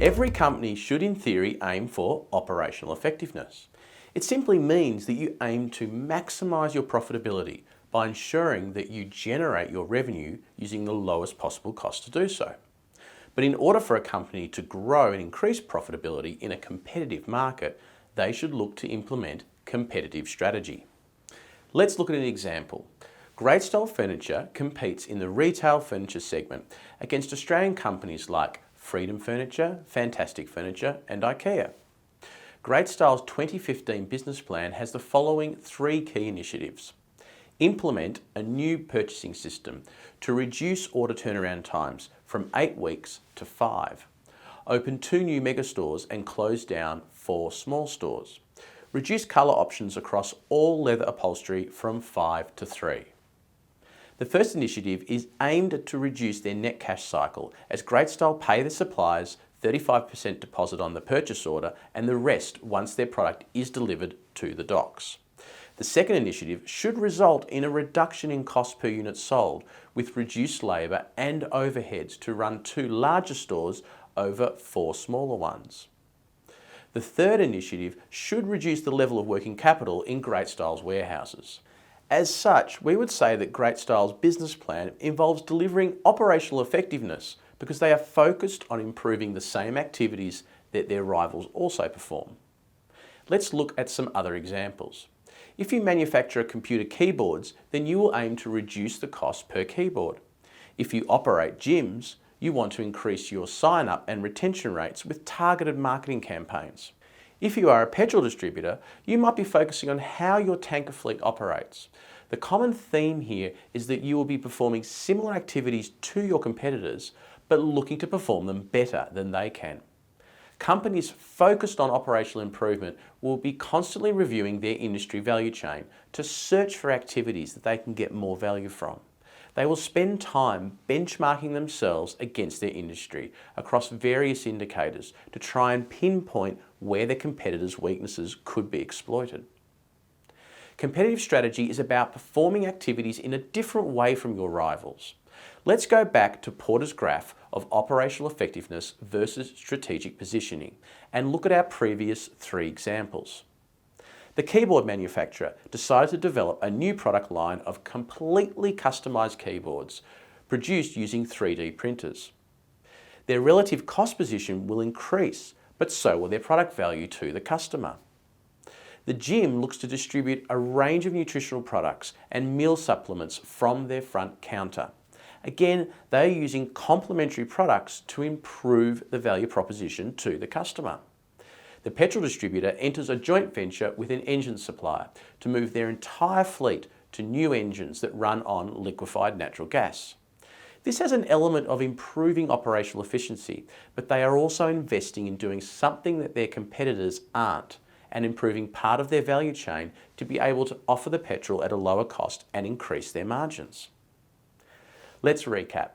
Every company should in theory aim for operational effectiveness. It simply means that you aim to maximise your profitability by ensuring that you generate your revenue using the lowest possible cost to do so. But in order for a company to grow and increase profitability in a competitive market, they should look to implement competitive strategy. Let's look at an example. Great Style Furniture competes in the retail furniture segment against Australian companies like Freedom Furniture, Fantastic Furniture and IKEA. Great Style's 2015 business plan has the following 3 key initiatives. Implement a new purchasing system to reduce order turnaround times from 8 weeks to 5. Open 2 new mega stores and close down 4 small stores. Reduce colour options across all leather upholstery from 5 to 3. The first initiative is aimed to reduce their net cash cycle as Great Style pay their suppliers 35% deposit on the purchase order and the rest once their product is delivered to the docks. The second initiative should result in a reduction in cost per unit sold with reduced labour and overheads to run 2 larger stores over 4 smaller ones. The third initiative should reduce the level of working capital in Great Style's warehouses. As such, we would say that Great Style's business plan involves delivering operational effectiveness because they are focused on improving the same activities that their rivals also perform. Let's look at some other examples. If you manufacture computer keyboards, then you will aim to reduce the cost per keyboard. If you operate gyms, you want to increase your sign-up and retention rates with targeted marketing campaigns. If you are a petrol distributor, you might be focusing on how your tanker fleet operates. The common theme here is that you will be performing similar activities to your competitors, but looking to perform them better than they can. Companies focused on operational improvement will be constantly reviewing their industry value chain to search for activities that they can get more value from. They will spend time benchmarking themselves against their industry across various indicators to try and pinpoint where their competitors' weaknesses could be exploited. Competitive strategy is about performing activities in a different way from your rivals. Let's go back to Porter's graph of operational effectiveness versus strategic positioning and look at our previous 3 examples. The keyboard manufacturer decided to develop a new product line of completely customised keyboards produced using 3D printers. Their relative cost position will increase, but so will their product value to the customer. The gym looks to distribute a range of nutritional products and meal supplements from their front counter. Again, they are using complementary products to improve the value proposition to the customer. The petrol distributor enters a joint venture with an engine supplier to move their entire fleet to new engines that run on liquefied natural gas. This has an element of improving operational efficiency, but they are also investing in doing something that their competitors aren't and improving part of their value chain to be able to offer the petrol at a lower cost and increase their margins. Let's recap.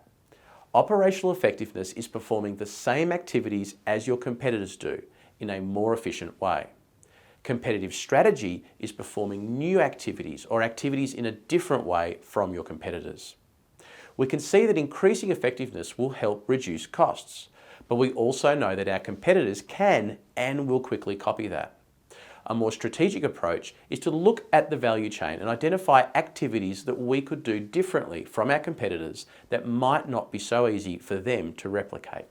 Operational effectiveness is performing the same activities as your competitors do in a more efficient way. Competitive strategy is performing new activities or activities in a different way from your competitors. We can see that increasing effectiveness will help reduce costs, but we also know that our competitors can and will quickly copy that. A more strategic approach is to look at the value chain and identify activities that we could do differently from our competitors that might not be so easy for them to replicate.